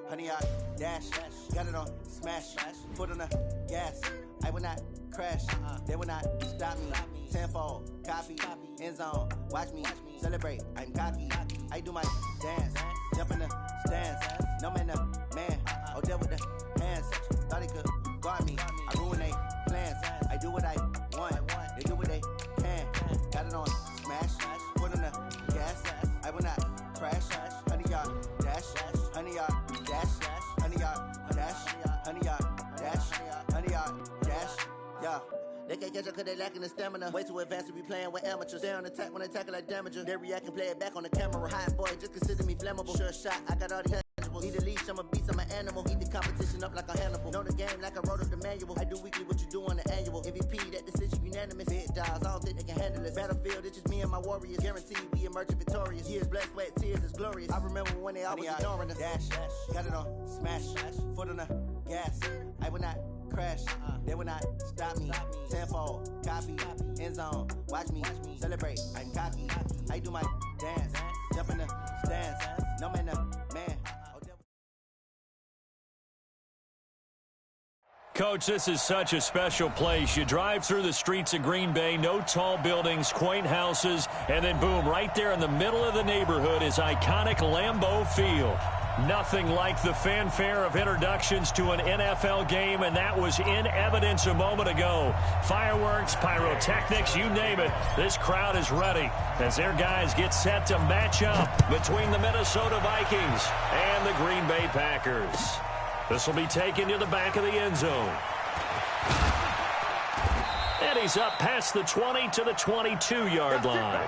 100 yard dash. Got it on smash. Foot on the gas. I will not crash. They will not stop me. Tenfold, copy, end zone. Watch me celebrate. I'm cocky. I do my dance. Jump in the stands. No man, the man. Oh, deal with the hands. Thought he could guard me. I ruin they plans. I do what I want. They do what they can. Got it on smash. Foot on the gas. I will not crash. 100 yard dash. 100 yard dash. 100 yard dash. 100 yard dash. 100 yard dash. Yeah. They can't catch up cause they lacking the stamina. Way too advanced to be playing with amateurs. They on attack when they tackle like damager. They react and play it back on the camera. Hot boy, just consider me flammable. Sure shot, I got all the tangibles. Need a leash, I'm a beast, I'm an animal. Eat the competition up like a Hannibal. Know the game like I wrote up the manual. I do weekly what you do on the annual. MVP, that decision unanimous. Big dogs, I don't think they can handle it. Battlefield, it's just me and my warriors. Guaranteed we emerge victorious. Years, blood, sweat, tears, it's glorious. I remember when they always ignoring us. Dash, got it on smash. Foot on the gas. I will not crash. They will not stop me. Tenfold, copy, end zone. Watch me celebrate. I'm cocky. I do my dance. Jump in the stands. No man, the man. Coach, this is such a special place. You drive through the streets of Green Bay, no tall buildings, quaint houses, and then boom, right there in the middle of the neighborhood is iconic Lambeau Field. Nothing like the fanfare of introductions to an NFL game, and that was in evidence a moment ago. Fireworks, pyrotechnics, you name it. This crowd is ready as their guys get set to match up between the Minnesota Vikings and the Green Bay Packers. This will be taken to the back of the end zone. And he's up past the 20 to the 22-yard line.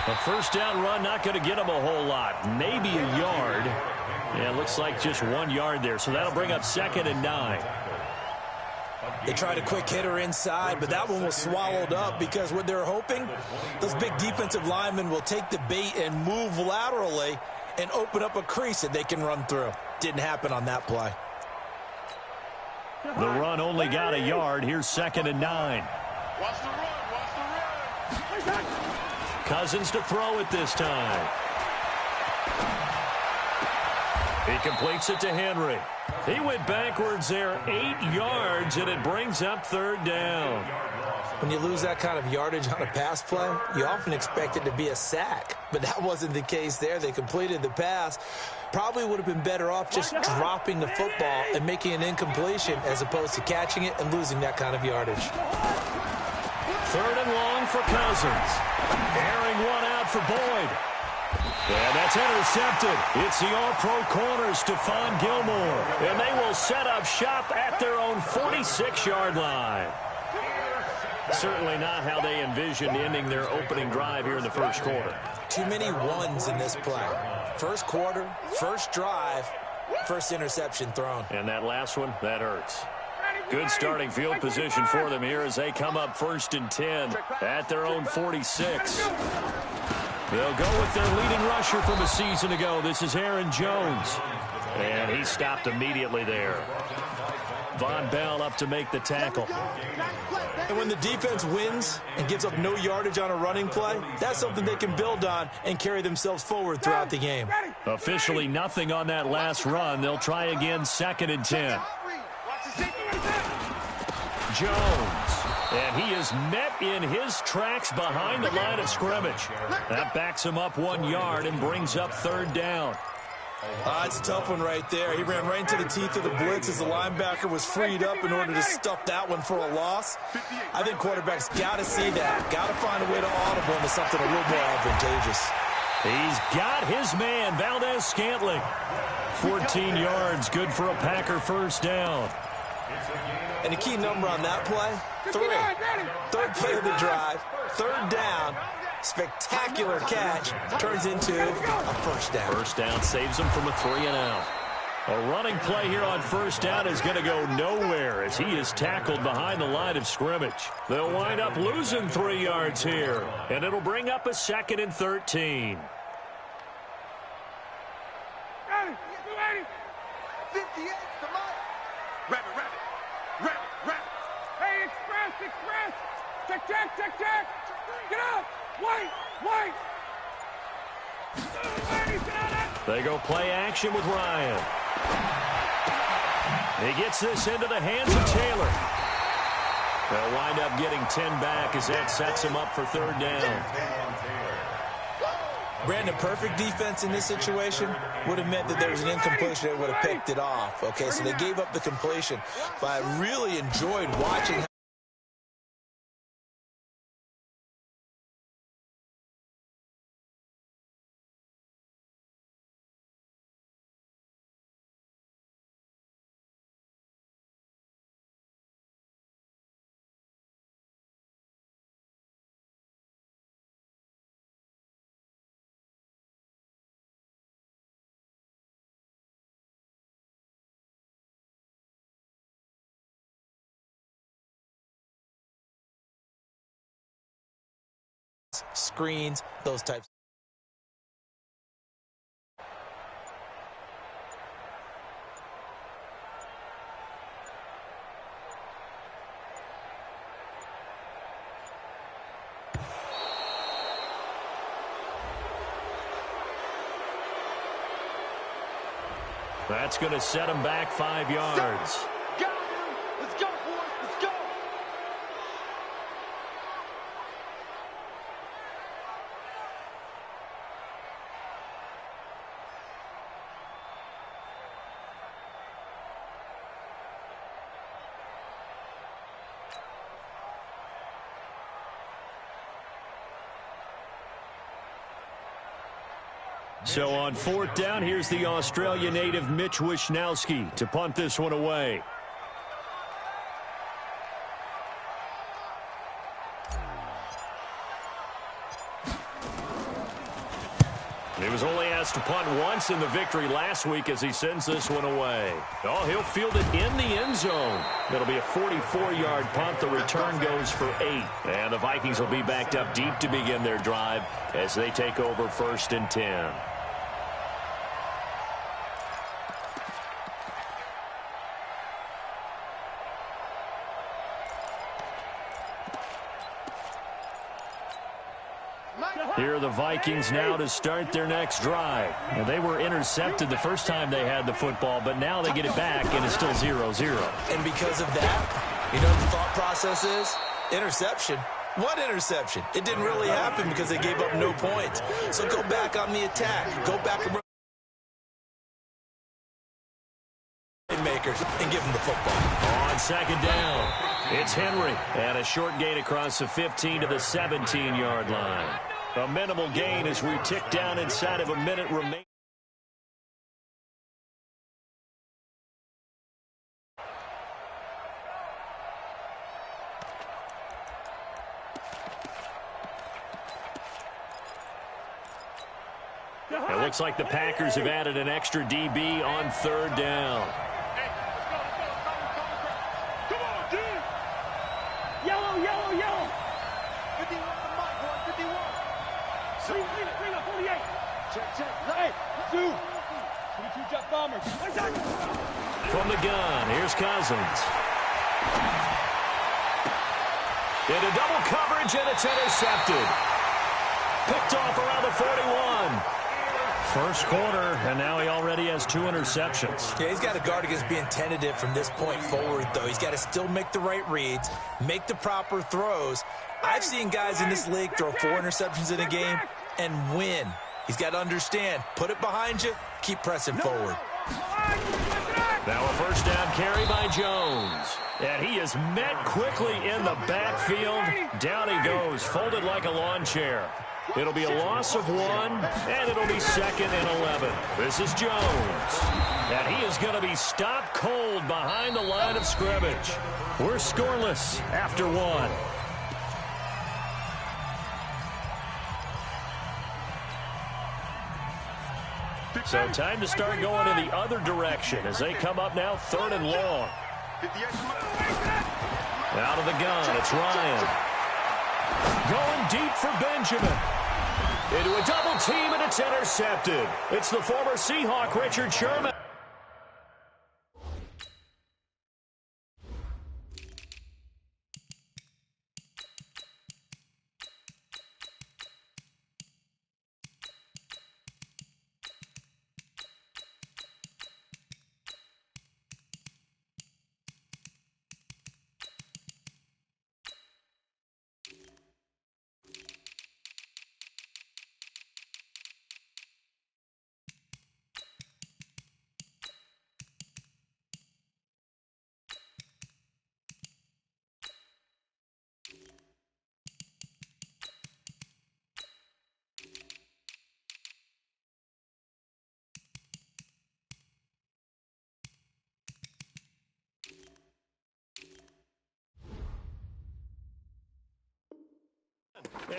A first down run, not going to get him a whole lot. Maybe a yard. Yeah, it looks like just 1 yard there. So that'll bring up 2nd and 9. They tried a quick hitter inside, but that one was swallowed up because what they're hoping, those big defensive linemen will take the bait and move laterally and open up a crease that they can run through. Didn't happen on that play. The run only got a yard. Here's 2nd and 9. Watch the run. Cousins to throw it this time. He completes it to Henry. He went backwards there 8 yards, and it brings up 3rd down. When you lose that kind of yardage on a pass play, you often expect it to be a sack. But that wasn't the case there. They completed the pass. Probably would have been better off just dropping the football and making an incompletion as opposed to catching it and losing that kind of yardage. 3rd and long for Cousins. Airing one out for Boyd. And that's intercepted. It's the all-pro corner, Stephon Gilmore. And they will set up shop at their own 46-yard line. Certainly not how they envisioned ending their opening drive here in the first quarter. Too many ones in this play. First quarter, first drive, first interception thrown. And that last one, that hurts. Good starting field position for them here as they come up 1st and 10 at their own 46. They'll go with their leading rusher from a season ago. This is Aaron Jones. And he stopped immediately there. Von Bell up to make the tackle. And when the defense wins and gives up no yardage on a running play, that's something they can build on and carry themselves forward throughout the game. Officially nothing on that last run. They'll try again 2nd and 10. Jones. And he is met in his tracks behind the line of scrimmage. That backs him up 1 yard and brings up 3rd down. It's a tough one right there. He ran right into the teeth of the blitz as the linebacker was freed up in order to stuff that one for a loss. I think quarterbacks got to see that. Got to find a way to audible into something a little more advantageous. He's got his man, Valdez-Scantling. 14 yards, good for a Packer first down. And the key number on that play, 3. 3rd play of the drive, 3rd down, Spectacular catch turns into a first down. First down saves them from a 3-and-out. A running play here on first down is going to go nowhere as he is tackled behind the line of scrimmage. They'll wind up losing 3 yards here, and it'll bring up a 2nd and 13. 58, come on. Rabbit. Hey, express. Check. Get up. Wait. They go play action with Ryan. He gets this into the hands of Taylor. They'll wind up getting 10 back as that sets him up for 3rd down. Brandon, perfect defense in this situation would have meant that there was an incompletion that would have picked it off. Okay, so they gave up the completion. But I really enjoyed watching. Screens, those types. That's going to set him back 5 yards. Got him. Let's go, boys. Let's go. So on 4th down, here's the Australia native Mitch Wishnowsky to punt this one away. He was only asked to punt once in the victory last week as he sends this one away. Oh, he'll field it in the end zone. It'll be a 44-yard punt. The return goes for 8. And the Vikings will be backed up deep to begin their drive as they take over 1st and 10. Here are the Vikings now to start their next drive. Now, they were intercepted the first time they had the football, but now they get it back, and it's still 0-0. And because of that, you know what the thought process is? Interception. What interception? It didn't really happen because they gave up no points. So go back on the attack. Go back and makers and give them the football. On 2nd down, it's Henry. And a short gain across the 15 to the 17-yard line. A minimal gain as we tick down inside of a minute remaining. It looks like the Packers have added an extra DB on 3rd down. Yellow. 51 on the mic, boy. 51. Bring up 48. Check. Hey, 22 jet bombers. From the gun, here's Cousins. Into double coverage, and it's intercepted. Picked off around the 41. First quarter, and now he already has 2 interceptions. Yeah, he's got to guard against being tentative from this point forward, though. He's got to still make the right reads, make the proper throws. I've seen guys in this league throw 4 interceptions in a game and win. He's got to understand, put it behind you, keep pressing forward. Now a first down carry by Jones. And he is met quickly in the backfield. Down he goes, folded like a lawn chair. It'll be a loss of 1, and it'll be 2nd and 11. This is Jones. And he is going to be stopped cold behind the line of scrimmage. We're scoreless after 1. So time to start going in the other direction as they come up now 3rd and long. Out of the gun, it's Ryan. Going deep for Benjamin. Into a double team, and it's intercepted. It's the former Seahawk, Richard Sherman.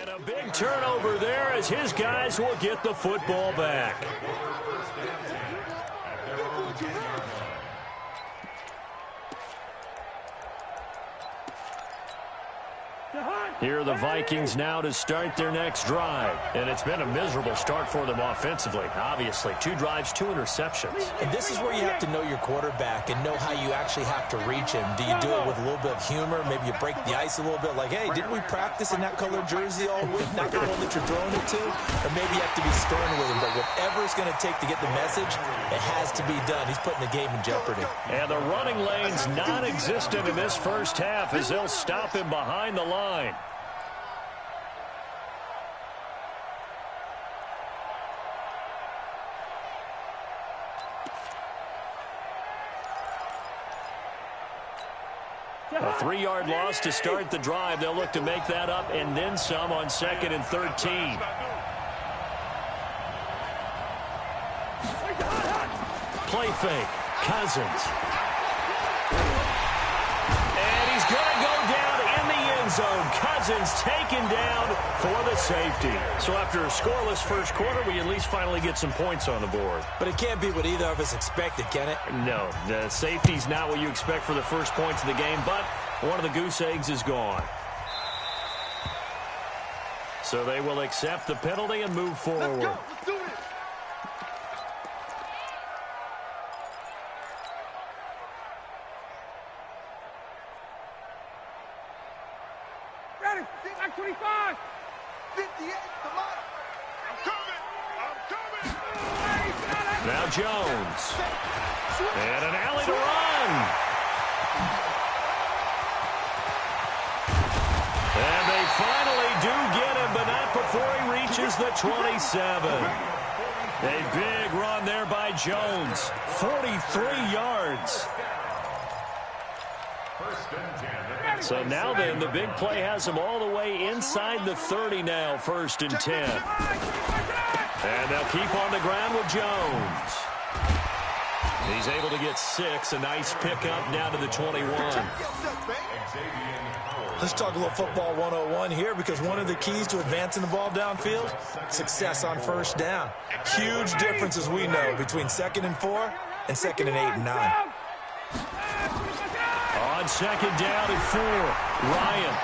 And a big turnover there as his guys will get the football back. Here are the Vikings now to start their next drive. And it's been a miserable start for them offensively. Obviously, 2 drives, 2 interceptions. And this is where you have to know your quarterback and know how you actually have to reach him. Do you do it with a little bit of humor? Maybe you break the ice a little bit like, hey, didn't we practice in that colored jersey all week? Not the one that you're throwing it to? Or maybe you have to be stern with him. But whatever it's going to take to get the message, it has to be done. He's putting the game in jeopardy. And the running lane's non-existent in this first half as they'll stop him behind the line. A 3-yard loss to start the drive. They'll look to make that up and then some on 2nd and 13. Play fake. Cousins. And he's going to go down in the end zone. Cousins taken down for the safety. So after a scoreless first quarter, we at least finally get some points on the board. But it can't be what either of us expected, can it? No, the safety's not what you expect for the first points of the game, but one of the goose eggs is gone. So they will accept the penalty and move forward. Let's go. Let's do this. Ready. Like 25. 58. Come on. I'm coming. Now Jones. And an alley to run. And they finally do get him, but not before he reaches the 27. A big run there by Jones. 43 yards. So now then, the big play has him all the way inside the 30 now, 1st and 10. And they'll keep on the ground with Jones. He's able to get 6. A nice pickup down to the 21. Let's talk a little football 101 here, because one of the keys to advancing the ball downfield, success on first down. Huge difference, as we know, between 2nd and 4 and 2nd and 8 and 9. On 2nd down and 4, Ryan.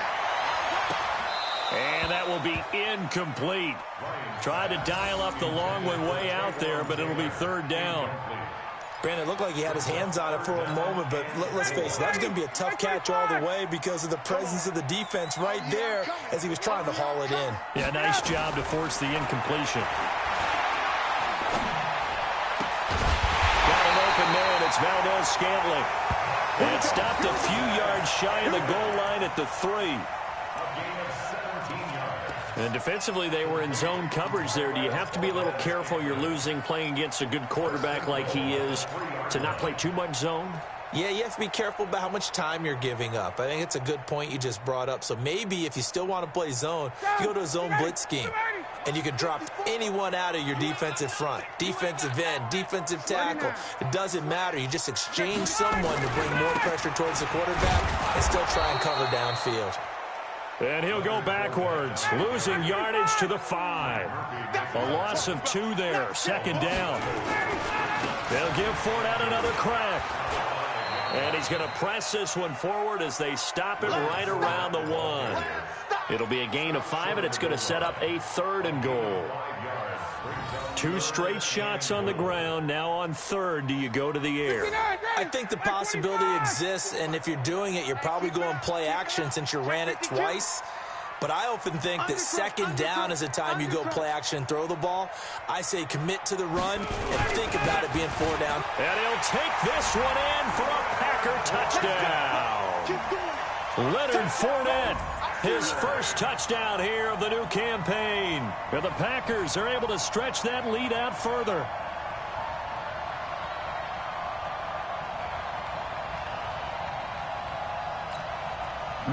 And that will be incomplete. Tried to dial up the long one way out there, but it'll be 3rd down. Brandon, it looked like he had his hands on it for a moment, but let's face it, that's going to be a tough catch all the way because of the presence of the defense right there as he was trying to haul it in. Yeah, nice job to force the incompletion. Got an open man. It's Valdez-Scantling. And stopped a few yards shy of the goal line at the 3. And defensively, they were in zone coverage there. Do you have to be a little careful? You're losing playing against a good quarterback like he is to not play too much zone? Yeah, you have to be careful about how much time you're giving up. I think it's a good point you just brought up. So maybe if you still want to play zone, you go to a zone blitz scheme. And you can drop anyone out of your defensive front. Defensive end, defensive tackle. It doesn't matter. You just exchange someone to bring more pressure towards the quarterback and still try and cover downfield. And he'll go backwards, losing yardage to the 5. A loss of 2 there, 2nd down. They'll give Ford out another crack. And he's going to press this one forward as they stop it right around the 1. It'll be a gain of 5, and it's going to set up a 3rd and goal. 2 straight shots on the ground. Now on 3rd, do you go to the air? I think the possibility exists, and if you're doing it, you're probably going play action since you ran it twice. But I often think that 2nd down is the time you go play action and throw the ball. I say commit to the run and think about it being 4 down. And he'll take this one in for a Packer touchdown. Leonard Fournette, his first touchdown here of the new campaign. And the Packers are able to stretch that lead out further.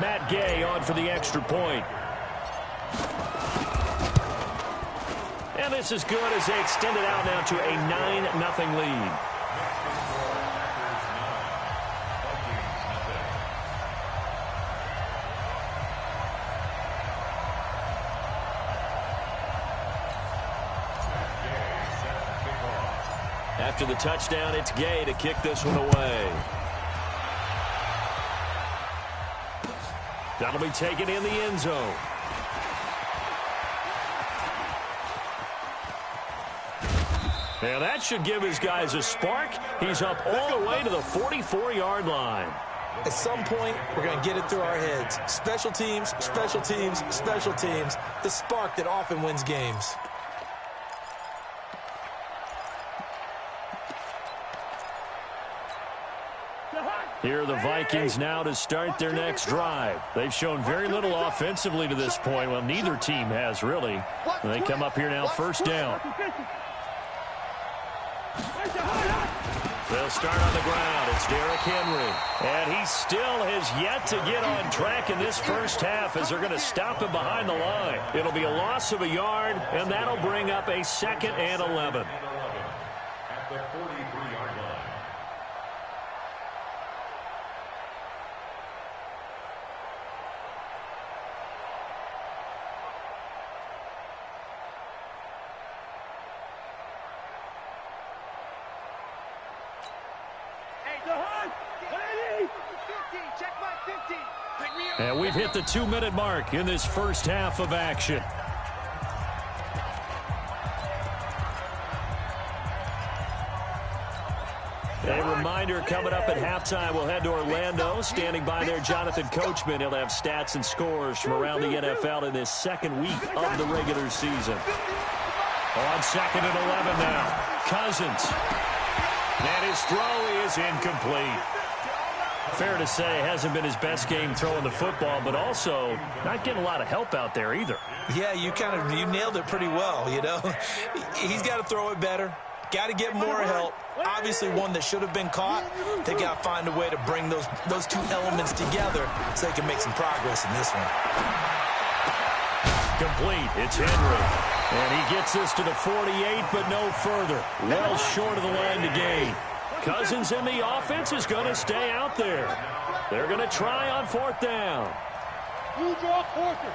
Matt Gay on for the extra point. And this is good as they extend it out now to a 9-0 lead. After the touchdown, it's Gay to kick this one away. That'll be taken in the end zone. Now that should give his guys a spark. He's up all the way to the 44-yard line. At some point, we're going to get it through our heads. Special teams, special teams, special teams. The spark that often wins games. Here are the Vikings now to start their next drive. They've shown very little offensively to this point. Well, neither team has, really. They come up here now, 1st down. They'll start on the ground. It's Derrick Henry. And he still has yet to get on track in this first half as they're going to stop him behind the line. It'll be a loss of a yard, and that'll bring up a 2nd and 11. At the 43-yard line. And we've hit the 2-minute mark in this first half of action. A reminder coming up at halftime, we'll head to Orlando. Standing by there, Jonathan Coachman. He'll have stats and scores from around the NFL in this 2nd week of the regular season. On 2nd and 11 now. Cousins. And his throw is incomplete. Fair to say, hasn't been his best game throwing the football, but also not getting a lot of help out there either. Yeah, you nailed it pretty well, you know. He's got to throw it better. Got to get more help. Obviously one that should have been caught. They got to find a way to bring those 2 elements together so they can make some progress in this one. Complete. It's Henry. And he gets this to the 48, but no further. Well short of the line to gain. Cousins in the offense is going to stay out there. They're going to try on 4th down. You draw quarters.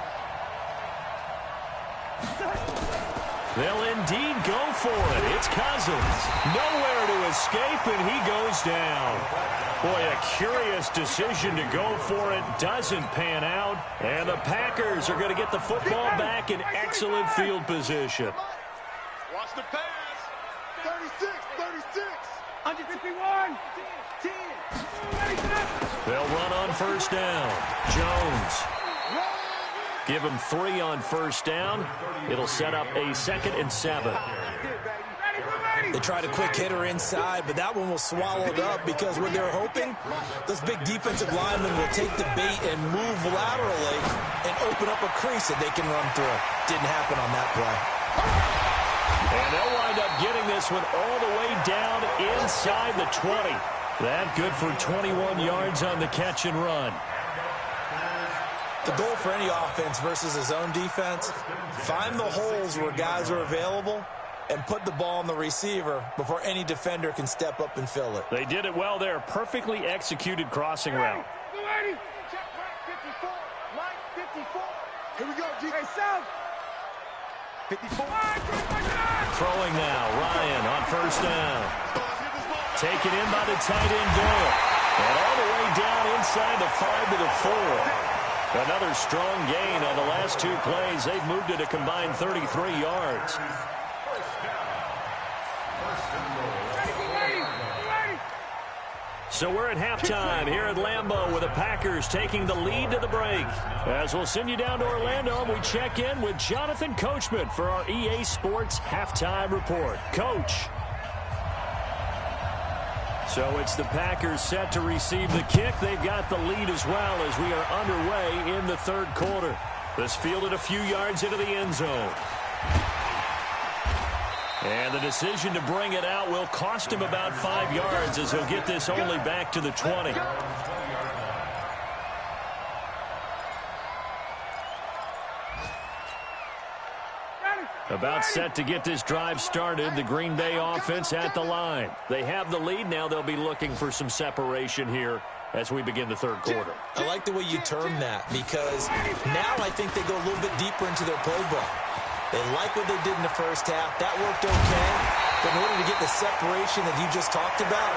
They'll indeed go for it. It's Cousins. Nowhere to escape, and he goes down. Boy, a curious decision to go for it. Doesn't pan out. And the Packers are going to get the football back in excellent field position. Watch the pass. 36, 36. 151. 10. They'll run on 1st down. Jones. Give him 3 on 1st down. It'll set up a 2nd and 7. They tried a quick hitter inside, but that one was swallowed up because what they're hoping, those big defensive linemen will take the bait and move laterally and open up a crease that they can run through. Didn't happen on that play. And they'll wind up getting this one all the way down inside the 20. That good for 21 yards on the catch and run. The goal for any offense versus a zone defense, find the holes where guys are available and put the ball on the receiver before any defender can step up and fill it. They did it well there. Perfectly executed crossing route. Line 54. Here we go, G. Hey, South. 54. Throwing now, Ryan on first down. Taken in by the tight end Doyle. And all the way down inside the 5 to the 4. Another strong gain on the last two plays. They've moved it a combined 33 yards. So we're at halftime here at Lambeau with the Packers taking the lead to the break. As we'll send you down to Orlando and we check in with Jonathan Coachman for our EA Sports Halftime Report. Coach. So it's the Packers set to receive the kick. They've got the lead as well as we are underway in the third quarter. This fielded a few yards into the end zone. And the decision to bring it out will cost him about 5 yards as he'll get this only back to the 20. About set to get this drive started. The Green Bay offense at the line. They have the lead. Now they'll be looking for some separation here as we begin the third quarter. I like the way you term that because now I think they go a little bit deeper into their playbook. They like what they did in the first half. That worked okay. But in order to get the separation that you just talked about,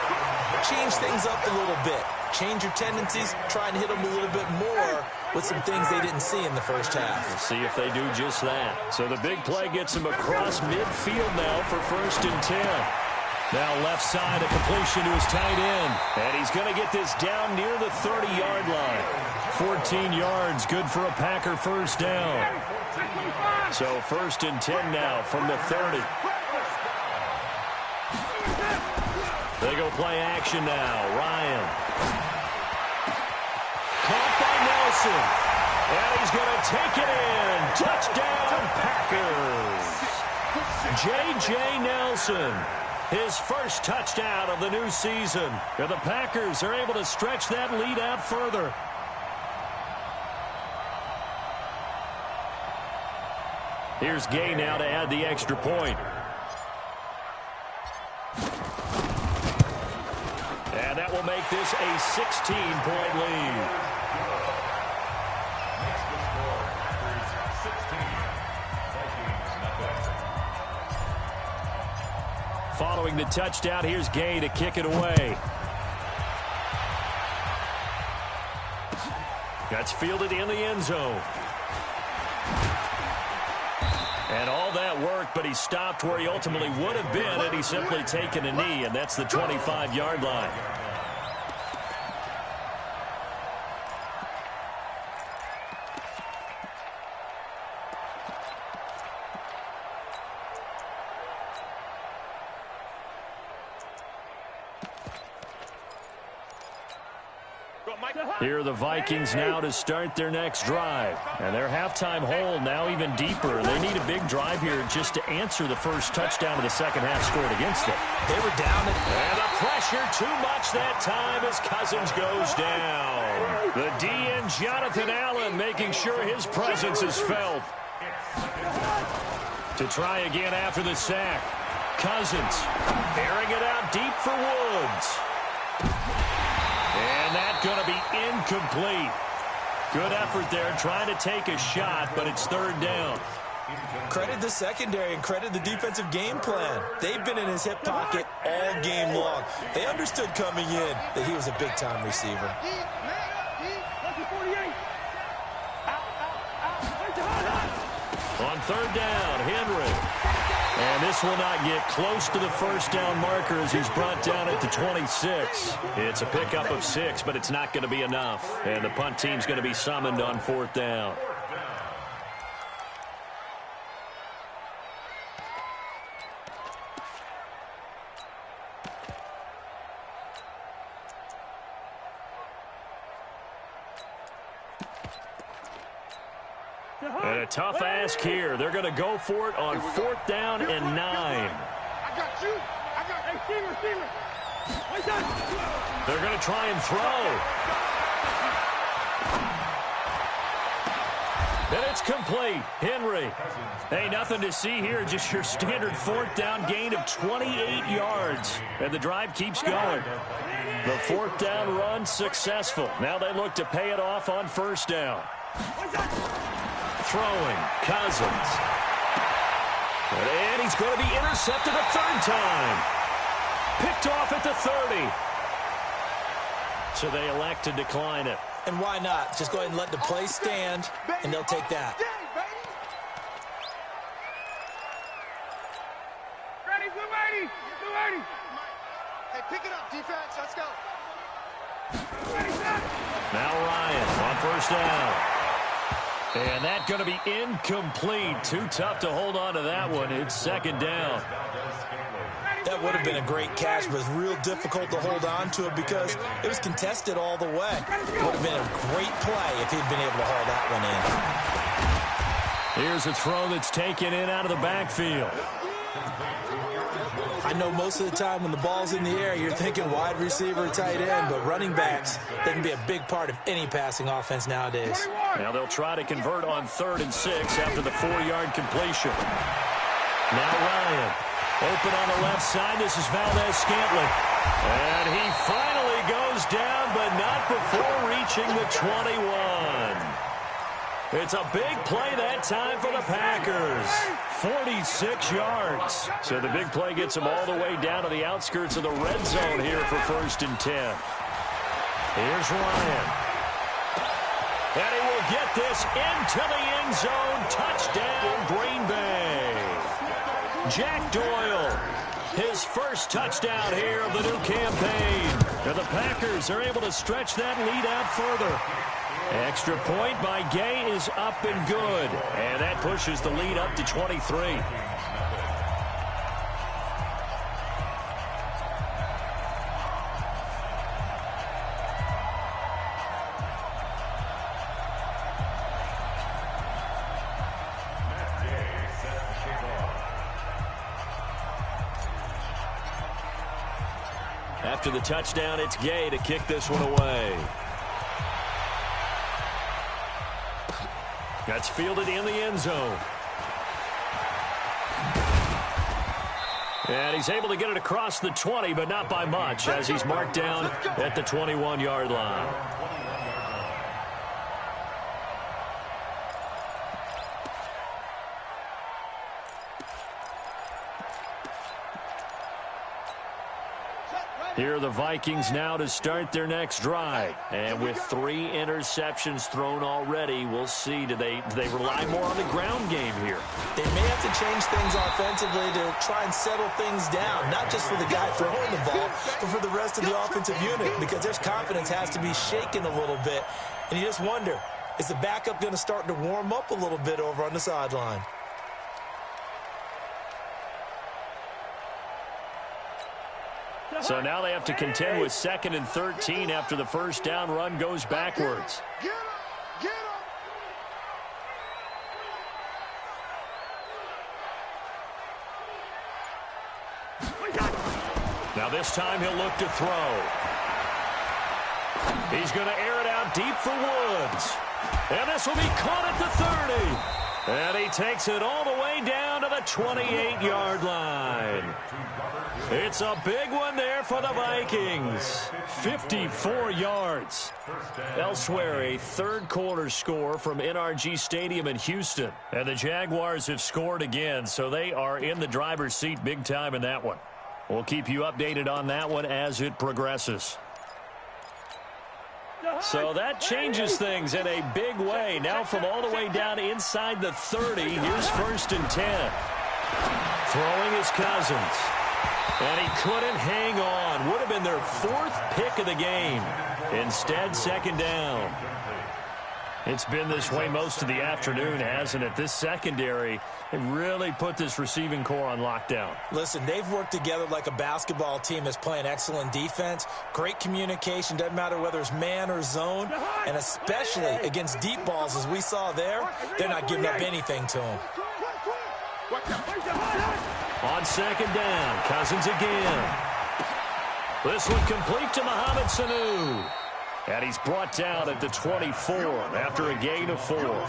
change things up a little bit. Change your tendencies. Try and hit them a little bit more with some things they didn't see in the first half. We'll see if they do just that. So the big play gets him across midfield now for 1st and 10. Now left side, a completion to his tight end. And he's going to get this down near the 30-yard line. 14 yards, good for a Packer first down. So 1st and 10 now from the 30. They go play action now. Ryan. Caught by Nelson. And he's going to take it in. Touchdown, Packers. J.J. Nelson. His first touchdown of the new season. And the Packers are able to stretch that lead out further. Here's Gay now to add the extra point. And that will make this a 16-point lead. Following the touchdown, here's Gay to kick it away. That's fielded in the end zone. And all that worked, but he stopped where he ultimately would have been had he simply taken a knee, and that's the 25-yard line. Here are the Vikings now to start their next drive. And their halftime hole now even deeper. They need a big drive here just to answer the first touchdown of the second half scored against them. They were down. And the pressure too much that time as Cousins goes down. The DN Jonathan Allen making sure his presence is felt. To try again after the sack. Cousins airing it out deep for Woods. And that's going to be incomplete. Good effort there trying to take a shot, but it's third down. Credit the secondary and credit the defensive game plan. They've been in his hip pocket all game long. They understood coming in that he was a big-time receiver. On third down, Henry. And this will not get close to the first down marker as he's brought down at the 26. It's a pickup of 6, but it's not going to be enough. And the punt team's going to be summoned on 4th down. And a tough ask here. They're going to go for it on 4th down and 9. I got you. I got receiver. They're going to try and throw. And it's complete. Henry. Hey, nothing to see here. Just your standard 4th down gain of 28 yards. And the drive keeps going. The 4th down run successful. Now they look to pay it off on 1st down. Throwing, Cousins. And he's going to be intercepted a third time. Picked off at the 30. So they elect to decline it. And why not? Just go ahead and let the play stand, and they'll take that. Ready, blue 80, blue 80. Hey, pick it up, defense. Let's go. Now Ryan on first down. And that's going to be incomplete. Too tough to hold on to that one. It's second down. That would have been a great catch, but it's real difficult to hold on to it because it was contested all the way. It would have been a great play if he'd been able to haul that one in. Here's a throw that's taken in out of the backfield. I know most of the time when the ball's in the air, you're thinking wide receiver, tight end, but running backs, they can be a big part of any passing offense nowadays. Now they'll try to convert on 3rd and 6 after the 4-yard completion. Now Ryan. Open on the left side. This is Valdez-Scantling. And he finally goes down, but not before reaching the 21. It's a big play that time for the Packers. 46 yards. So the big play gets them all the way down to the outskirts of the red zone here for 1st and 10. Here's Ryan. And he will get this into the end zone. Touchdown, Green Bay. Jack Doyle, his first touchdown here of the new campaign. And the Packers are able to stretch that lead out further. Extra point by Gay is up and good. And that pushes the lead up to 23. After the touchdown, it's Gay to kick this one away. That's fielded in the end zone. And he's able to get it across the 20, but not by much, as he's marked down at the 21-yard line. Here are the Vikings now to start their next drive. And with 3 interceptions thrown already, we'll see. Do they rely more on the ground game here? They may have to change things offensively to try and settle things down, not just for the guy throwing the ball, but for the rest of the offensive unit, because their confidence has to be shaken a little bit. And you just wonder, is the backup going to start to warm up a little bit over on the sideline? So now they have to contend with 2nd and 13 after the first down run goes backwards. Now this time he'll look to throw. He's going to air it out deep for Woods. And this will be caught at the 30. And he takes it all the way down to the 28-yard line. It's a big one there for the Vikings. 54 yards. Elsewhere, a third-quarter score from NRG Stadium in Houston. And the Jaguars have scored again, so they are in the driver's seat big time in that one. We'll keep you updated on that one as it progresses. So that changes things in a big way. Now from all the way down inside the 30, here's 1st and 10. Throwing is Cousins. And he couldn't hang on. Would have been their 4th pick of the game. Instead, 2nd down. It's been this way most of the afternoon, hasn't it? This secondary, they really put this receiving core on lockdown. Listen, they've worked together like a basketball team that's playing excellent defense. Great communication, doesn't matter whether it's man or zone. And especially against deep balls, as we saw there, they're not giving up anything to them. On 2nd down, Cousins again. This one complete to Mohamed Sanu. And he's brought down at the 24 after a gain of 4.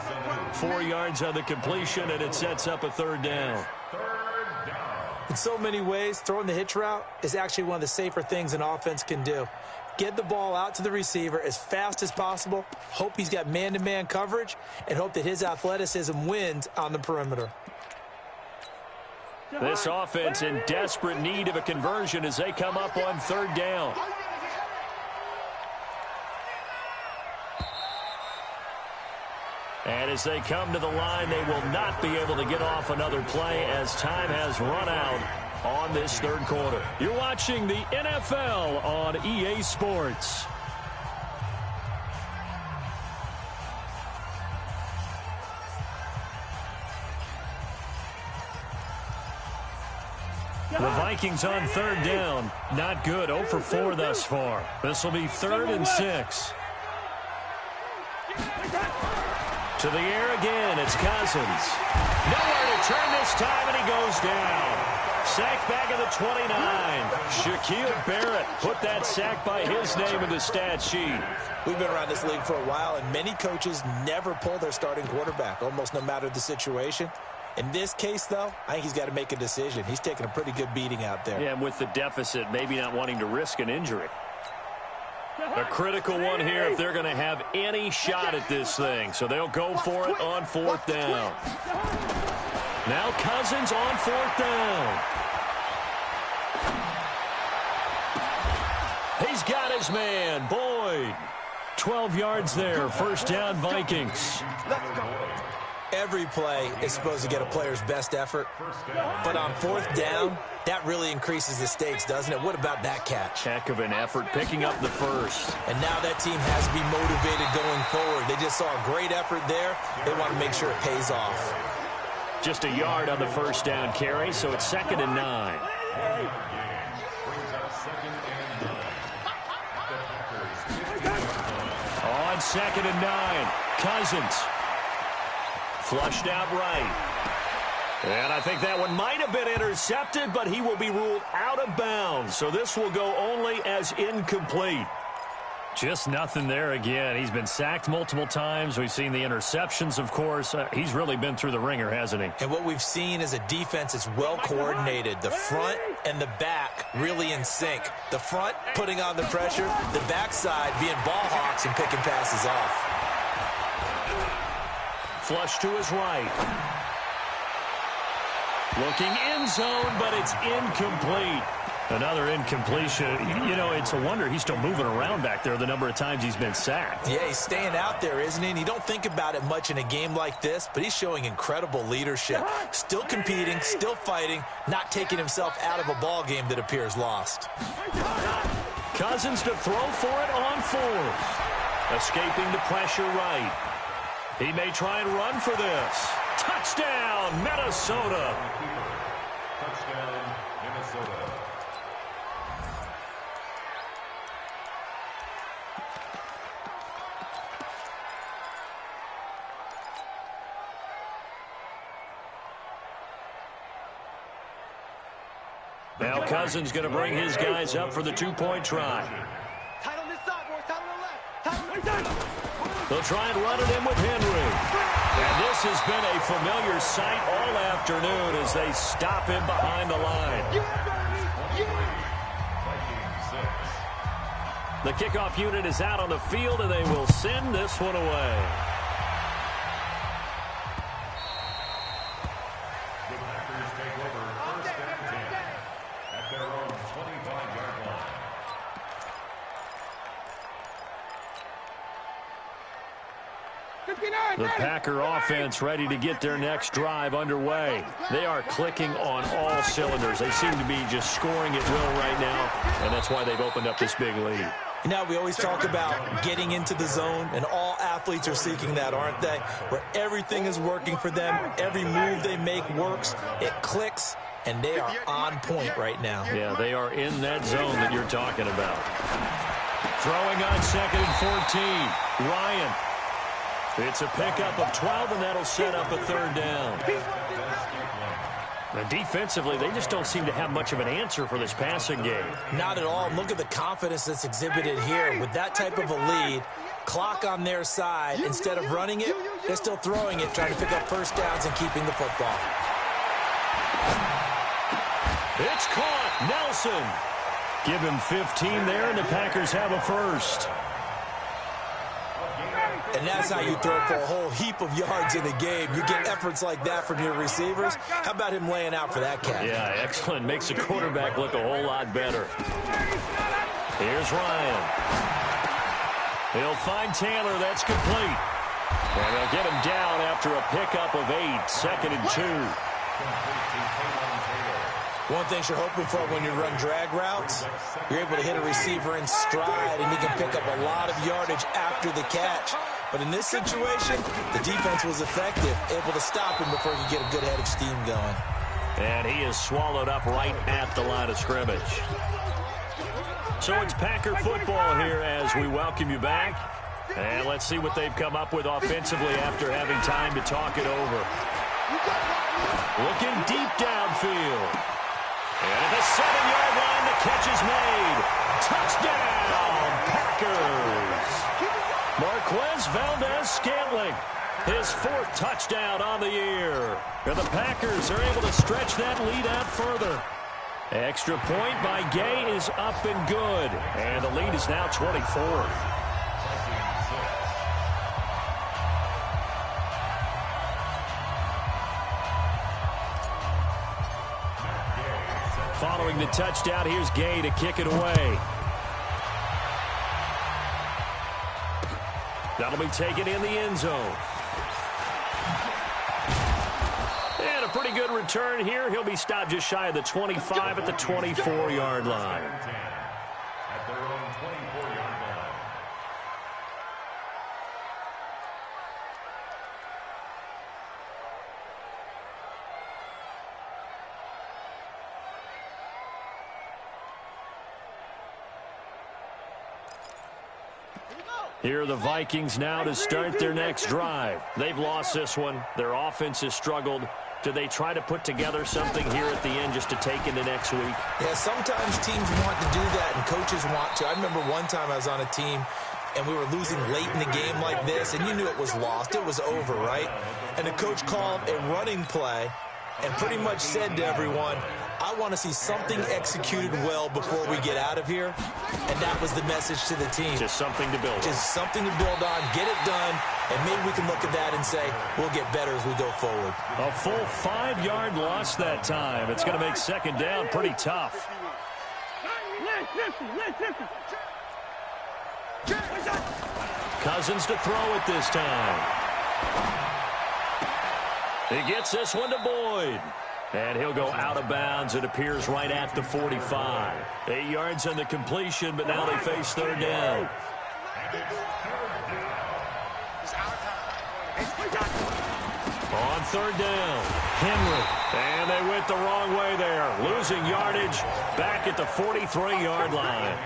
4 yards on the completion, and it sets up a 3rd down. In so many ways, throwing the hitch route is actually one of the safer things an offense can do. Get the ball out to the receiver as fast as possible, hope he's got man-to-man coverage, and hope that his athleticism wins on the perimeter. This offense in desperate need of a conversion as they come up on third down. And as they come to the line, they will not be able to get off another play as time has run out on this third quarter. You're watching the NFL on EA Sports. The Vikings on third down. Not good. 0 for 4 thus far. This will be 3rd and 6. To the air again. It's Cousins. Nowhere to turn this time, and he goes down. Sack back at the 29. Shaquille Barrett put that sack by his name in the stat sheet. We've been around this league for a while, and many coaches never pull their starting quarterback, almost no matter the situation. In this case, though, I think he's got to make a decision. He's taking a pretty good beating out there. Yeah, and with the deficit, maybe not wanting to risk an injury. A critical one here if they're going to have any shot at this thing. So they'll go for it on 4th down. Now Cousins on 4th down. He's got his man, Boyd. 12 yards there, 1st down Vikings. Every play is supposed to get a player's best effort, but on 4th down, that really increases the stakes, doesn't it? What about that catch? Heck of an effort, picking up the first. And now that team has to be motivated going forward. They just saw a great effort there. They want to make sure it pays off. Just a yard on the 1st down carry, so it's 2nd and 9. On 2nd and 9, Cousins. Flushed out right. And I think that one might have been intercepted, but he will be ruled out of bounds. So this will go only as incomplete. Just nothing there again. He's been sacked multiple times. We've seen the interceptions, of course. He's really been through the ringer, hasn't he? And what we've seen is a defense that's well coordinated. The front and the back really in sync. The front putting on the pressure, the backside being ball hawks and picking passes off. Flush to his right. Looking end zone, but it's incomplete. Another incompletion. You know, it's a wonder he's still moving around back there the number of times he's been sacked. Yeah, he's staying out there, isn't he? And you don't think about it much in a game like this, but he's showing incredible leadership. Still competing, still fighting, not taking himself out of a ball game that appears lost. Cousins to throw for it on 4th. Escaping the pressure right. He may try and run for this. Touchdown, Minnesota. Touchdown, Minnesota. Now Cousins going to bring his guys up for the 2-point try. Tight on this side, boys. Tight on the left. They'll try and run it in with Henry. And this has been a familiar sight all afternoon as they stop him behind the line. The kickoff unit is out on the field, and they will send this one away. The Packers take over 1st and 10 at their own 25-yard line. The Packer offense ready to get their next drive underway. They are clicking on all cylinders. They seem to be just scoring at will right now, and that's why they've opened up this big lead. You know, we always talk about getting into the zone, and all athletes are seeking that, aren't they? Where everything is working for them, every move they make works, it clicks, and they are on point right now. Yeah, they are in that zone that you're talking about. Throwing on 2nd and 14, Ryan. It's a pickup of 12, and that'll set up a 3rd down. And defensively, they just don't seem to have much of an answer for this passing game. Not at all. Look at the confidence that's exhibited here. With that type of a lead, clock on their side, instead of running it, they're still throwing it, trying to pick up 1st downs and keeping the football. It's caught. Nelson. Give him 15 there, and the Packers have a first. And that's how you throw for a whole heap of yards in a game. You get efforts like that from your receivers. How about him laying out for that catch? Yeah, excellent. Makes the quarterback look a whole lot better. Here's Ryan. He'll find Taylor. That's complete. And they'll get him down after a pickup of 8. 2nd and 2. One thing you're hoping for when you run drag routes, you're able to hit a receiver in stride, and he can pick up a lot of yardage after the catch. But in this situation, the defense was effective, able to stop him before he could get a good head of steam going. And he is swallowed up right at the line of scrimmage. So it's Packer football here as we welcome you back. And let's see what they've come up with offensively after having time to talk it over. Looking deep downfield. And at the 7-yard line, the catch is made. Touchdown, Packers. Marquez Valdez-Scantling, his 4th touchdown on the year. And the Packers are able to stretch that lead out further. Extra point by Gay is up and good. And the lead is now 24. Following the touchdown, here's Gay to kick it away. That'll be taken in the end zone. And a pretty good return here. He'll be stopped just shy of the 25 at the 24-yard line. At their own 24-yard line. Here are the Vikings now to start their next drive. They've lost this one. Their offense has struggled. Do they try to put together something here at the end just to take into next week? Yeah, sometimes teams want to do that and coaches want to. I remember one time I was on a team and we were losing late in the game like this, and you knew it was lost. It was over, right? And the coach called a running play and pretty much said to everyone, I want to see something executed well before we get out of here. And that was the message to the team. Just something to build on. Just something to build on, get it done, and maybe we can look at that and say, we'll get better as we go forward. A full 5-yard loss that time. It's going to make 2nd down pretty tough. Cousins to throw it this time. He gets this one to Boyd. And he'll go out of bounds. It appears right at the 45. 8 yards on the completion, but now they face 3rd down. On 3rd down, Henry. And they went the wrong way there. Losing yardage back at the 43-yard line.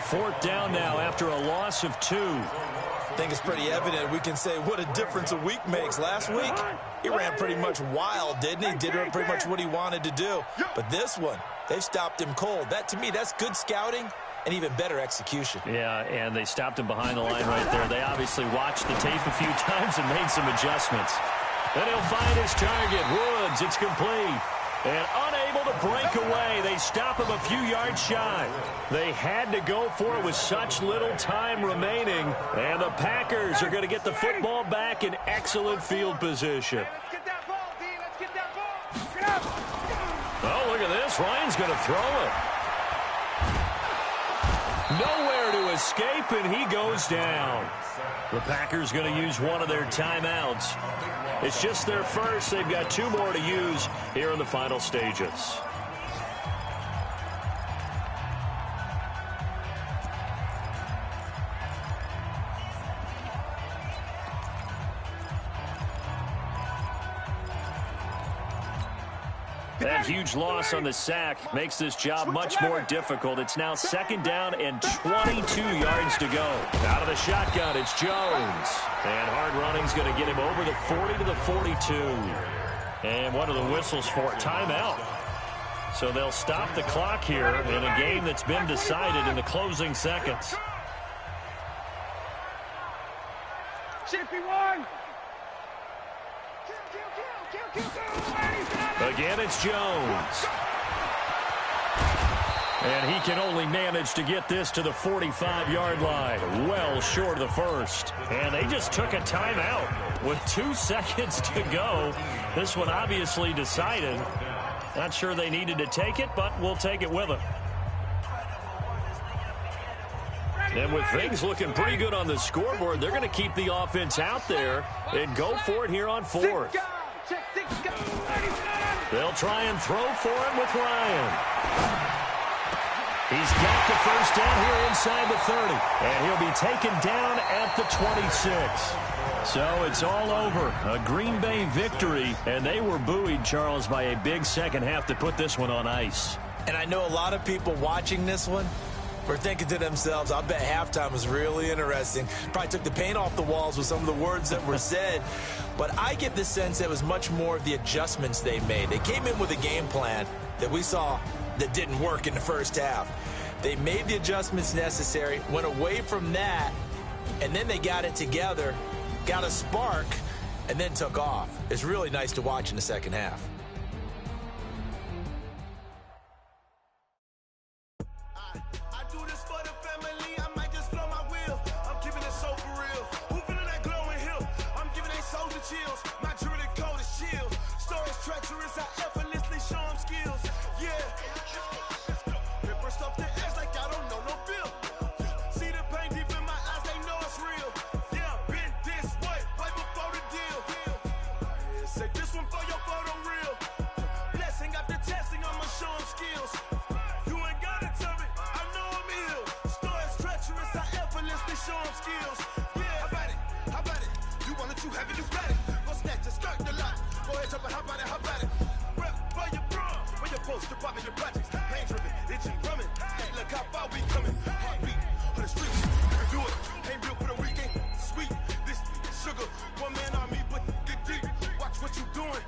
4th down now after a loss of 2. I think it's pretty evident. We can say what a difference a week makes. Last week, he ran pretty much wild, didn't he? Did pretty much what he wanted to do. But this one, they've stopped him cold. That, to me, that's good scouting and even better execution. Yeah, and they stopped him behind the line right there. They obviously watched the tape a few times and made some adjustments. Then he'll find his target. Woods, it's complete. And unable to break away. They stop him a few yards shy. They had to go for it with such little time remaining. And the Packers are going to get the football back in excellent field position. Let's get that ball, D. Let's get that ball. Oh, look at this. Ryan's going to throw it. Nowhere to escape, and he goes down. The Packers going to use one of their timeouts. It's just their first. They've got 2 more to use here in the final stages. That huge loss on the sack makes this job much more difficult. It's now 2nd down and 22 yards to go. Out of the shotgun, it's Jones. And hard running's going to get him over the 40 to the 42. And one of the whistles for timeout. So they'll stop the clock here in a game that's been decided in the closing seconds. 61. Again, it's Jones. And he can only manage to get this to the 45-yard line, well short of the first. And they just took a timeout with 2 seconds to go. This one obviously decided. Not sure they needed to take it, but we'll take it with them. And with things looking pretty good on the scoreboard, they're going to keep the offense out there and go for it here on 4th. They'll try and throw for him with Ryan. He's got the first down here inside the 30, and he'll be taken down at the 26. So it's all over. A Green Bay victory, and they were buoyed, Charles, by a big second half to put this one on ice. And I know a lot of people watching this one were thinking to themselves, I bet halftime was really interesting. Probably took the paint off the walls with some of the words that were said. But I get the sense that it was much more of the adjustments they made. They came in with a game plan that we saw that didn't work in the first half. They made the adjustments necessary, went away from that, and then they got it together, got a spark, and then took off. It's really nice to watch in the second half. I do this for the family, I might just blow my wheel. I'm keeping it so for real. Who feeling that glowing hill? I'm giving they soldier chills. My jewelry code is chill. Stories treacherous, I effortlessly show them skills. Yeah. Paper stuff the edge like I don't know no feel. See the pain deep in my eyes, they know it's real. Yeah, been this way, right before the deal. Say this one for your photo real. Blessing after testing, I'ma show them skills. You ain't gotta tell me, I know I'm ill. Stories treacherous, I effortlessly show them skills. Yeah, how about it? You want it, you have it, you got it. Go snatch it, skirt the lot. Go ahead, jump it, how about it? Rep for your bro, where your post, the pop in your projects. Pain driven, itching, drumming. Hey, look how far we coming. Heartbeat on the streets, you can do it. Ain't built for the weekend, sweet. This sugar, one man on me, but get deep. Watch what you doing.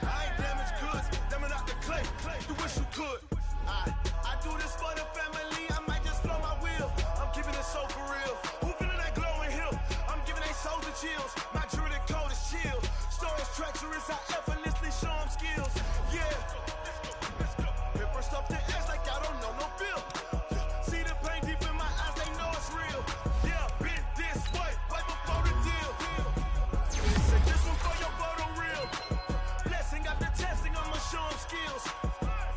I ain't damaged goods, damn out the clay. You wish you could. I do this for the family, I might just blow my wheel. I'm keeping it so for real. Who feeling that glowing hill? I'm giving they soldier chills. My jewelry code is chill. Stories treacherous, I effortlessly show them skills. Yeah. Paper stuff the edge like I don't know no feel. See the pain deep in my eyes, they know it's real. Yeah, been this way, right before the deal. Say this one for your photo real. Blessing after testing, I'ma show them skills.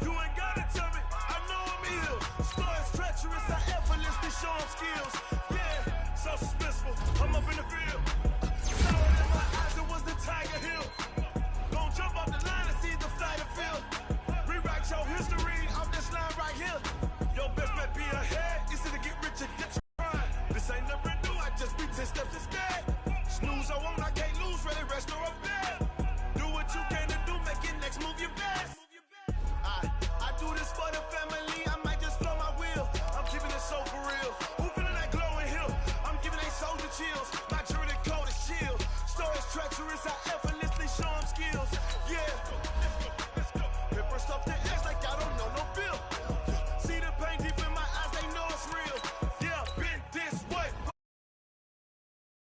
You ain't gotta tell me, I know I'm ill. Stories treacherous, I effortlessly show them skills. Yeah, so suspenseful, I'm up in the field. Sour in my eyes, it was the Tiger Hill. Gon' jump off the line and see the flight of field. Rewrite your history off this line right here. Your best bet be ahead, easy to get rich and get tried. This ain't never new, I just be 10 steps instead. Snooze, I won't, I can't lose, ready, rest or up bed. Do what you can to do, make it next move your best. I do this for the family, I might just blow my wheel. I'm keeping it so for real. Who feeling that glowing hill? I'm giving they soldier chills.